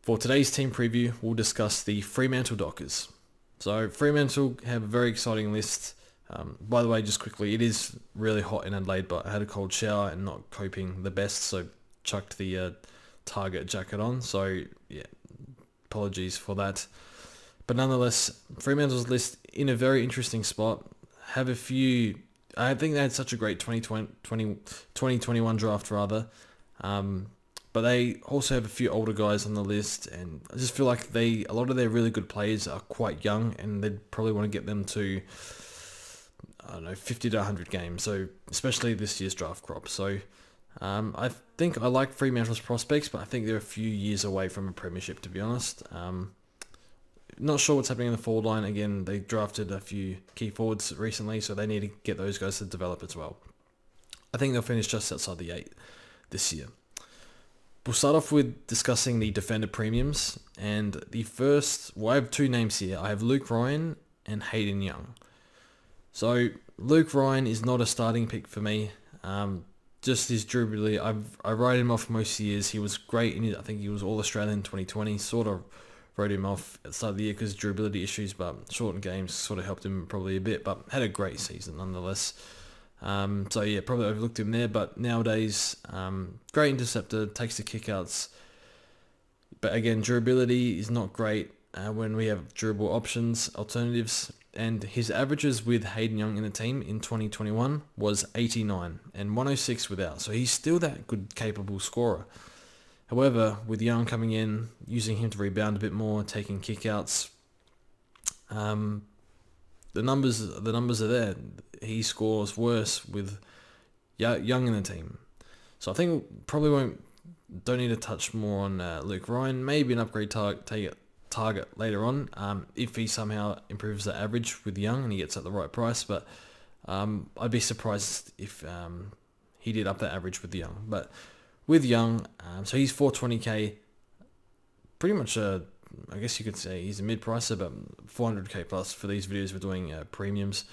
For today's team preview, we'll discuss the Fremantle Dockers. So Fremantle have a very exciting list. By the way, just quickly, it is really hot in Adelaide, but I had a cold shower and not coping the best, so chucked the Target jacket on. So yeah, apologies for that. But nonetheless, Fremantle's list in a very interesting spot. Have a few... I think they had such a great 2021 draft rather. But they also have a few older guys on the list, and I just feel like a lot of their really good players are quite young, and they'd probably want to get them to, 50 to 100 games, so especially this year's draft crop. So I think I like Fremantle's prospects, but I think they're a few years away from a premiership, to be honest. Not sure what's happening in the forward line. Again, they drafted a few key forwards recently, so they need to get those guys to develop as well. I think they'll finish just outside the 8 this year. We'll start off with discussing the Fwd Premiums, and I have two names here. I have Luke Ryan and Hayden Young. So Luke Ryan is not a starting pick for me. Just his durability, I write him off most years. He was great, I think he was All-Australian in 2020. Sort of wrote him off at the start of the year because durability issues, but shortened games sort of helped him probably a bit, but had a great season nonetheless. So yeah, probably overlooked him there, but nowadays, great interceptor, takes the kickouts. But again, durability is not great when we have durable alternatives. And his averages with Hayden Young in the team in 2021 was 89 and 106 without. So he's still that good, capable scorer. However, with Young coming in, using him to rebound a bit more, taking kickouts, the numbers are there. He scores worse with Young in the team. So I think probably don't need to touch more on Luke Ryan. Maybe an upgrade target later on if he somehow improves the average with Young and he gets at the right price. But I'd be surprised if he did up that average with Young. But with Young, so he's 420k, pretty much I guess you could say he's a mid-pricer, but 400k plus for these videos we're doing premiums.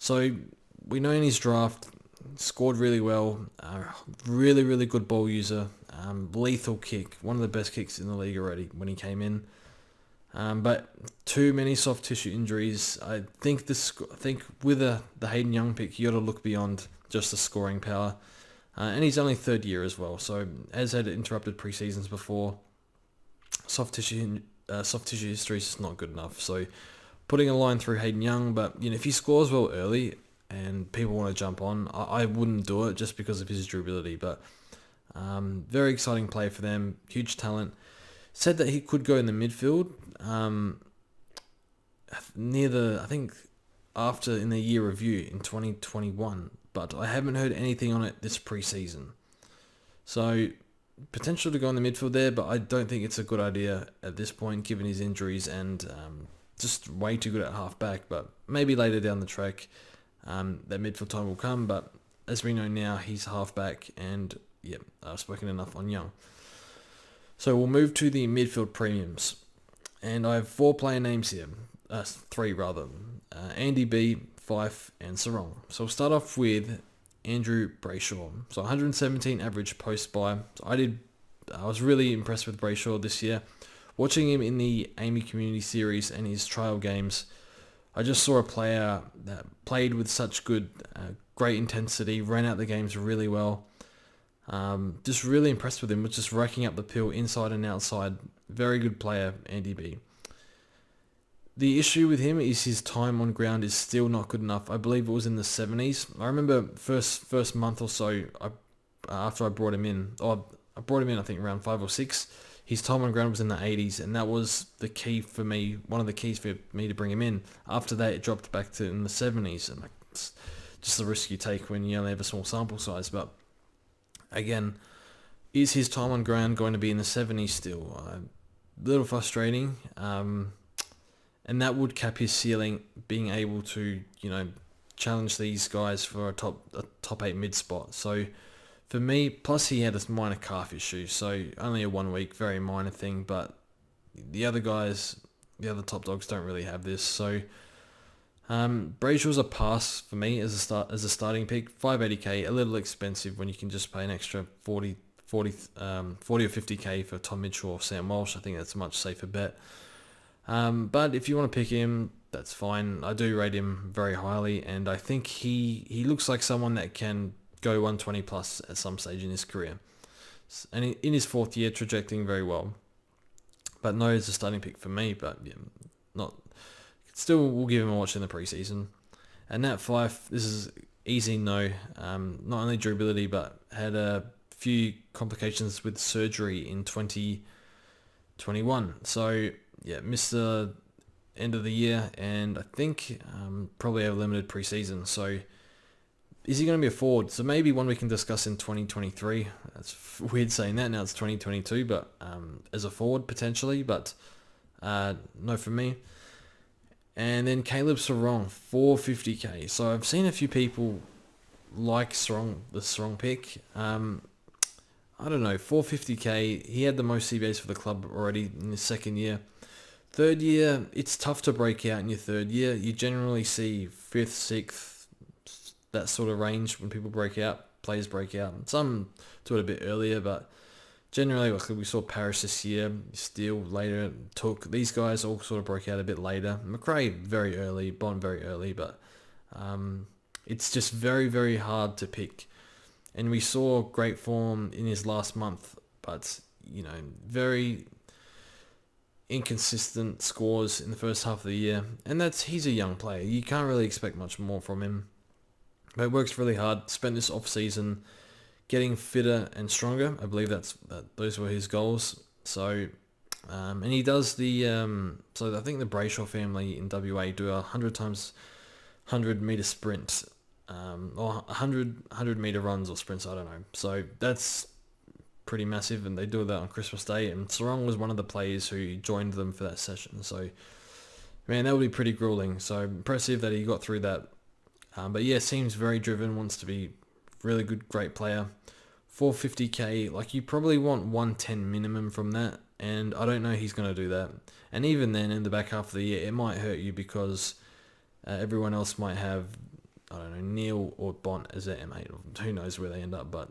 So we know in his draft, scored really well, really, really good ball user, lethal kick, one of the best kicks in the league already when he came in. But too many soft tissue injuries. I think with the Hayden Young pick, you got to look beyond just the scoring power. And he's only third year as well, so has had interrupted pre-seasons before. Soft tissue history is just not good enough. So putting a line through Hayden Young, but if he scores well early and people want to jump on, I wouldn't do it just because of his durability. But very exciting play for them, huge talent. Said that he could go in the midfield after in the year review in 2021, but I haven't heard anything on it this pre-season. So potential to go in the midfield there, but I don't think it's a good idea at this point given his injuries and just way too good at half-back. But maybe later down the track that midfield time will come, but as we know now, he's half-back, and I've spoken enough on Young. So we'll move to the midfield premiums, and I have 4 player names here, 3 rather, Andy B, Fife and Sarong. So we'll start off with Andrew Brayshaw. So 117 average post-buy. So I was really impressed with Brayshaw this year. Watching him in the Amy Community Series and his trial games, I just saw a player that played with such great intensity, ran out the games really well. Just really impressed with him, with just racking up the pill inside and outside. Very good player, Andy B. The issue with him is his time on ground is still not good enough. I believe it was in the 70s. I remember first month or so after I brought him in, I think around 5 or 6. His time on ground was in the 80s, and that was the key for me, one of the keys for me to bring him in. After that, it dropped back to in the 70s, and it's just the risk you take when you only have a small sample size. But again, is his time on ground going to be in the 70s still? A little frustrating. And that would cap his ceiling, being able to, challenge these guys for a top 8 mid spot. So for me, plus he had a minor calf issue, so only a 1 week, very minor thing. But the other guys, the other top dogs don't really have this. So Brayshaw's a pass for me as a starting pick. 580k, a little expensive when you can just pay an extra 40 40 or 50k for Tom Mitchell or Sam Walsh. I think that's a much safer bet. But if you want to pick him, that's fine. I do rate him very highly, and I think he looks like someone that can go 120 plus at some stage in his career. And in his 4th year, trajecting very well. But no, it's a starting pick for me, but yeah, not. Still, we'll give him a watch in the preseason. And Nat Fyfe, this is easy no. Not only durability, but had a few complications with surgery in 2021. So yeah, missed the end of the year, and I think probably have a limited preseason. So is he going to be a forward? So maybe one we can discuss in 2023. That's weird saying that, now it's 2022, but as a forward potentially, but no for me. And then Caleb Sarong, 450k. So I've seen a few people like the Sarong pick. I don't know, 450k. He had the most CBAs for the club already in his 2nd year. 3rd year, it's tough to break out in your 3rd year. You generally see 5th, 6th, that sort of range when people break out, players break out. Some do it a bit earlier, but generally, like we saw Parrish this year, Steele later, Took. These guys all sort of broke out a bit later. McRae very early, Bond very early, but it's just very, very hard to pick. And we saw great form in his last month, but, very inconsistent scores in the first half of the year. And he's a young player. You can't really expect much more from him. But he works really hard, spent this off-season getting fitter and stronger. I believe those were his goals. So, and he does so I think the Brayshaw family in WA do 100 times 100 meter sprint, or 100 meter runs or sprints, I don't know. So that's pretty massive, and they do that on Christmas Day, and Sarong was one of the players who joined them for that session. So, man, that would be pretty grueling. So impressive that he got through that. But yeah, seems very driven, wants to be really good, great player. 450k, like you probably want 110 minimum from that, and I don't know he's going to do that. And even then, in the back half of the year, it might hurt you because everyone else might have, I don't know, Neil or Bont as their M8. Who knows where they end up, but,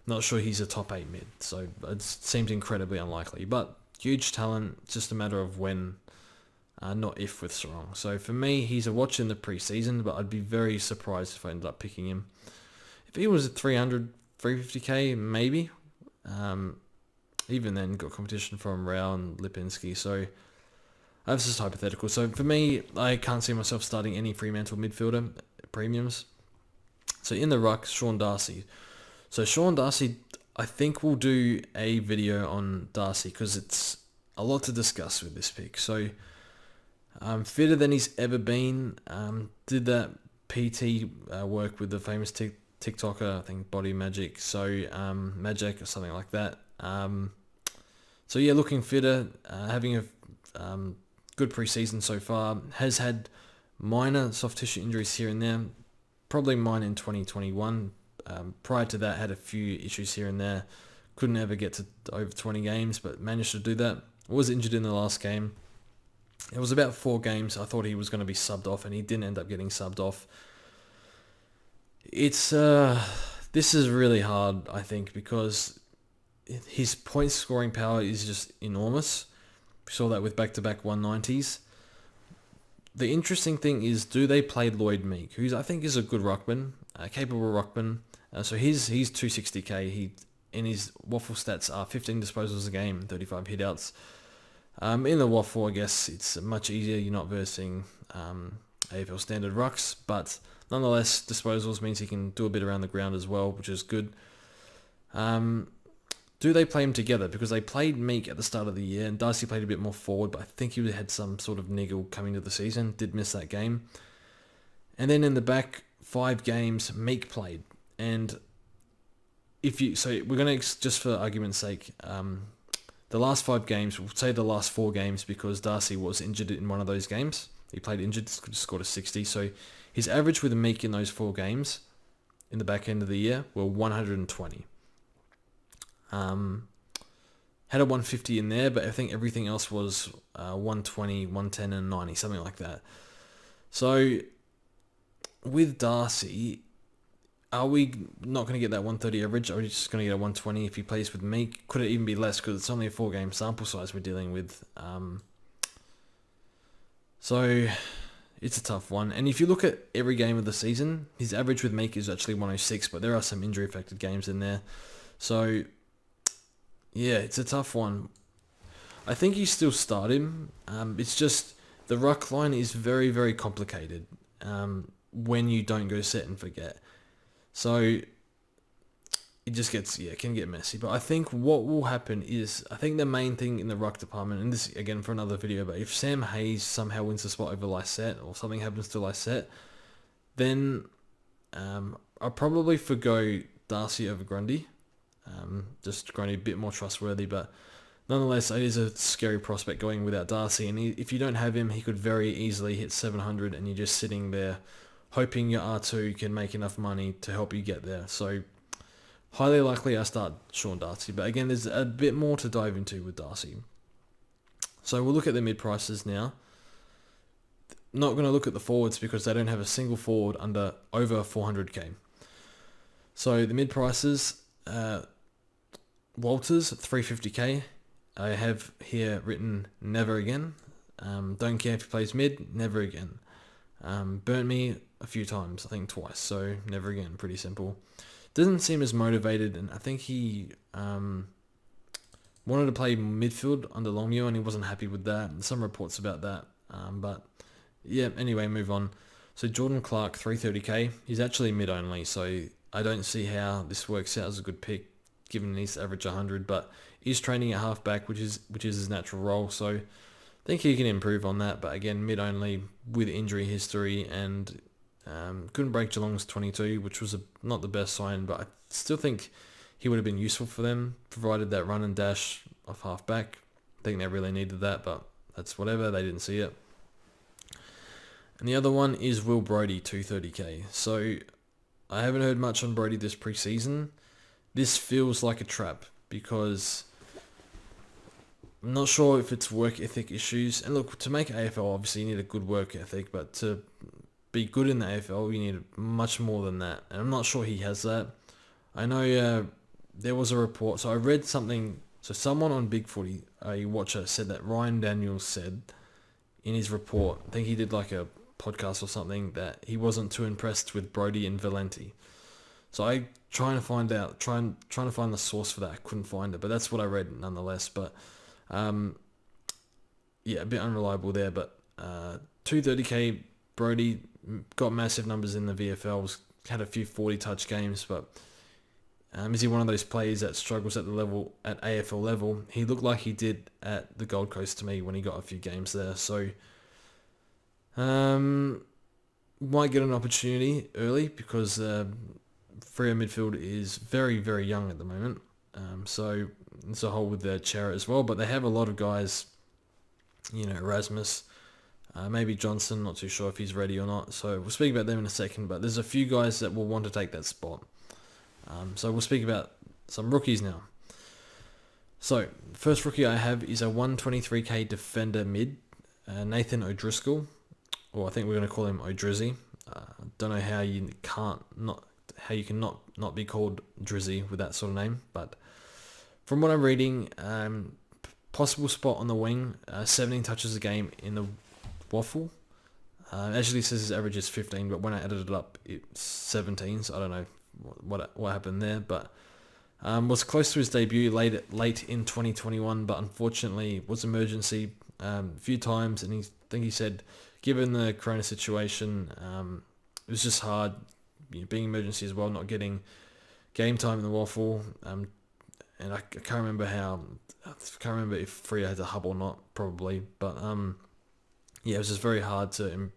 not sure he's a top 8 mid, so it seems incredibly unlikely. But huge talent, just a matter of when, not if with Sarong. So for me, he's a watch in the preseason, but I'd be very surprised if I ended up picking him. If he was at 350k, maybe. Even then, got competition from Rao and Lipinski. So that's just hypothetical. So for me, I can't see myself starting any Fremantle midfielder premiums. So in the ruck, Sean Darcy. So Sean Darcy, I think we'll do a video on Darcy because it's a lot to discuss with this pick. So fitter than he's ever been. Did that PT work with the famous TikToker, I think Body Magic, Magic or something like that. So yeah, looking fitter, having a good preseason so far. Has had minor soft tissue injuries here and there, probably mine in 2021. Prior to that, had a few issues here and there. Couldn't ever get to over 20 games, but managed to do that. Was injured in the last game. It was about 4 games. I thought he was going to be subbed off, and he didn't end up getting subbed off. It's this is really hard, I think, because his point scoring power is just enormous. We saw that with back-to-back 190s. The interesting thing is, do they play Lloyd Meek, who I think is a good ruckman, capable ruckman. So he's 260k. He in his waffle stats are 15 disposals a game, 35 hitouts. In the waffle, I guess it's much easier. You're not versing AFL standard rucks, but nonetheless, disposals means he can do a bit around the ground as well, which is good. Do they play him together? Because they played Meek at the start of the year, and Darcy played a bit more forward, but I think he had some sort of niggle coming to the season. Did miss that game. And then in the back 5 games, Meek played. And so we're going to, just for argument's sake, the last 5 games, we'll say the last 4 games, because Darcy was injured in one of those games. He played injured, scored a 60. So his average with Meek in those 4 games in the back end of the year were 120. Had a 150 in there, but I think everything else was 120, 110, and 90, something like that. So with Darcy, Are we not going to get that 130 average? Are we just going to get a 120 if he plays with me? Could it even be less because it's only a 4-game sample size we're dealing with? So it's a tough one. And if you look at every game of the season, his average with Meek is actually 106, but there are some injury-affected games in there. So, yeah, it's a tough one. I think you still start him. It's just the ruck line is very, very complicated when you don't go set and forget. So it just gets, it can get messy. But I think what will happen is, I think the main thing in the ruck department, and this again for another video, but if Sam Hayes somehow wins the spot over Lysette or something happens to Lysette, then I'll probably forgo Darcy over Grundy. Just Grundy a bit more trustworthy, but nonetheless, it is a scary prospect going without Darcy. And if you don't have him, he could very easily hit 700 and you're just sitting there hoping your R2 can make enough money to help you get there. So highly likely I start Sean Darcy. But again, there's a bit more to dive into with Darcy. So we'll look at the mid prices now. Not going to look at the forwards because they don't have a single forward over 400k. So the mid prices, Walters 350k. I have here written never again. Don't care if he plays mid, never again. Burnt me a few times, I think twice, so never again, pretty simple. Doesn't seem as motivated, and I think he wanted to play midfield under Longmuir and he wasn't happy with that. Some reports about that, but yeah, anyway, move on. So Jordan Clark 330k, he's actually mid only, so I don't see how this works out as a good pick given he needs to average 100, but he's training at halfback, which is his natural role, so I think he can improve on that. But again, mid only with injury history, and couldn't break Geelong's 22, which was not the best sign, but I still think he would have been useful for them, provided that run and dash off halfback. I think they really needed that, but that's whatever, they didn't see it. And the other one is Will Brodie, 230k. So I haven't heard much on Brodie this preseason. This feels like a trap because I'm not sure if it's work ethic issues. And look, to make AFL, obviously you need a good work ethic, but to be good in the AFL, you need much more than that. And I'm not sure he has that. I know there was a report, so I read something, so someone on Big Footy, a watcher, said that Ryan Daniels said in his report, I think he did like a podcast or something, that he wasn't too impressed with Brodie and Valenti. So I trying to find the source for that. I couldn't find it, but that's what I read nonetheless. But yeah, a bit unreliable there. But 230k, Brodie got massive numbers in the VFL. Had a few 40-touch games, but is he one of those players that struggles at AFL level? He looked like he did at the Gold Coast to me when he got a few games there. So might get an opportunity early because Freo midfield is very, very young at the moment. So it's a hole with their chair as well. But they have a lot of guys, Erasmus, maybe Johnson, not too sure if he's ready or not. So we'll speak about them in a second. But there's a few guys that will want to take that spot. So we'll speak about some rookies now. So first rookie I have is a 123k defender mid, Nathan O'Driscoll, or I think we're going to call him O'Drizzy. Don't know how you can not be called Drizzy with that sort of name, but from what I'm reading, possible spot on the wing, 17 touches a game in the waffle. Actually says his average is 15, but when I added it up, it's 17, so I don't know what happened there, but was close to his debut late in 2021, but unfortunately was emergency a few times, and I think he said, given the corona situation, it was just hard, being emergency as well, not getting game time in the waffle, and I can't remember if Freo had a hub or not, probably, but yeah, it was just very hard to.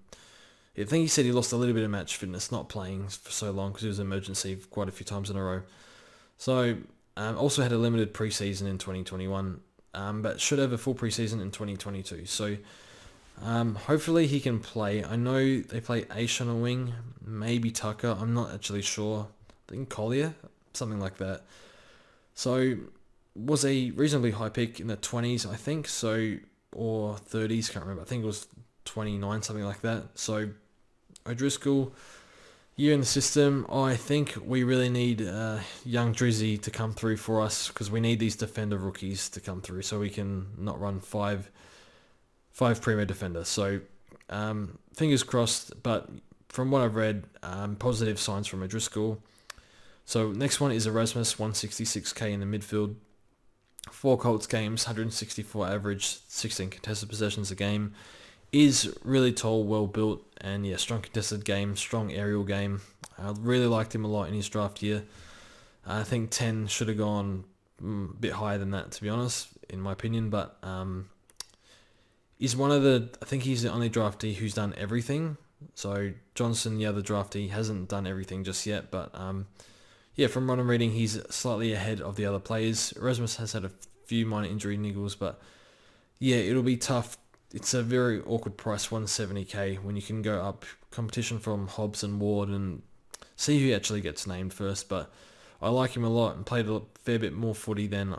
I think he said he lost a little bit of match fitness not playing for so long because it was emergency quite a few times in a row. So also had a limited preseason in 2021, but should have a full preseason in 2022. So hopefully he can play. I know they play Aish on a wing, maybe Tucker. I'm not actually sure. I think Collier, something like that. So was a reasonably high pick in the 20s, I think. So or 30s, can't remember. I think it was 29, something like that. So O'Driscoll, Year in the system, I think we really need young Drizzy to come through for us, because we need these defender rookies to come through so we can not run five Premier defenders. So fingers crossed, but from what I've read, positive signs from O'Driscoll. So next one is Erasmus, 166k in the midfield. 4 Colts games, 164 average, 16 contested possessions a game. Is really tall, well built, and yeah, strong contested game, strong aerial game. I really liked him a lot in his draft year. I think 10 should have gone a bit higher than that, to be honest, in my opinion. But he's I think he's the only draftee who's done everything. So Johnson, the other draftee, hasn't done everything just yet. But yeah, from what I'm reading, he's slightly ahead of the other players. Erasmus has had a few minor injury niggles, but yeah, it'll be tough. It's a very awkward price, 170k, when you can go up competition from Hobbs and Ward and see who actually gets named first. But I like him a lot and played a fair bit more footy than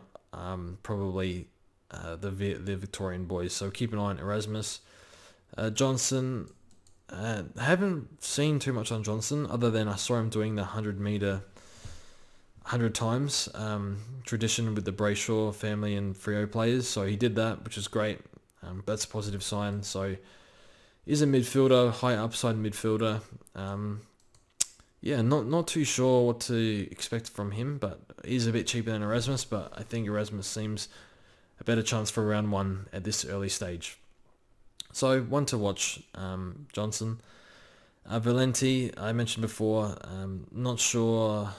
probably the Victorian boys. So keep an eye on Erasmus. Johnson, I haven't seen too much on Johnson other than I saw him doing the 100 metre 100 times, tradition with the Brayshaw family and Freo players. So he did that, which is great. That's a positive sign. So he's a midfielder, high upside midfielder. Yeah, not too sure what to expect from him, but he's a bit cheaper than Erasmus, but I think Erasmus seems a better chance for round 1 at this early stage. So one to watch, Johnson. Valenti, I mentioned before, not sure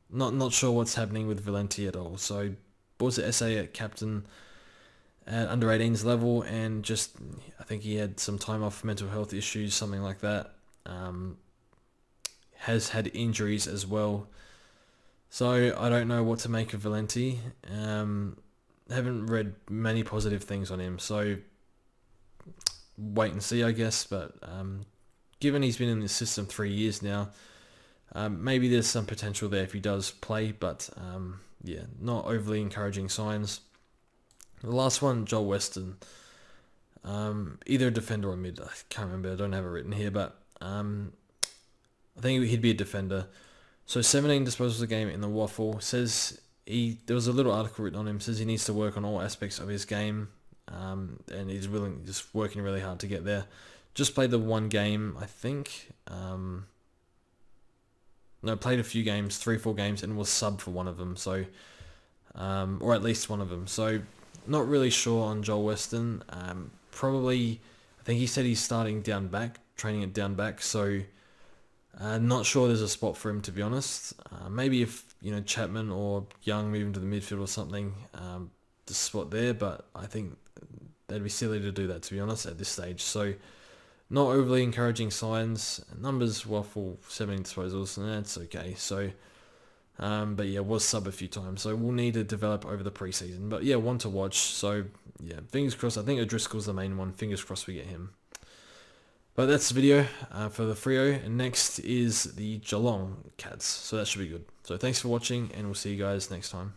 what's happening with Valenti at all. So was the SA at captain at under 18s level, and just I think he had some time off, mental health issues, something like that. Has had injuries as well, so I don't know what to make of Valenti. Haven't read many positive things on him, so wait and see, I guess. But given he's been in this system 3 years now, maybe there's some potential there if he does play, but yeah, not overly encouraging signs. The last one, Joel Weston. Either a defender or mid. I can't remember. I don't have it written here, but I think he'd be a defender. So 17 disposals a game in the waffle. Says there was a little article written on him. Says he needs to work on all aspects of his game, and he's just working really hard to get there. Just played the one game, I think. No, played a few games, 3-4 games, and was sub for one of them. So, or at least one of them. So, not really sure on Joel Weston. Probably, I think he said he's starting down back, training at down back. So, not sure there's a spot for him, to be honest. Maybe if Chapman or Young move into the midfield or something, the spot there. But I think they'd be silly to do that, to be honest, at this stage. So, not overly encouraging signs. Numbers waffle, 17 disposals, and that's okay. So, but yeah, was sub a few times. So we'll need to develop over the preseason. But yeah, one to watch. So yeah, fingers crossed. I think O'Driscoll's the main one. Fingers crossed we get him. But that's the video for the Freo. And next is the Geelong Cats. So that should be good. So thanks for watching, and we'll see you guys next time.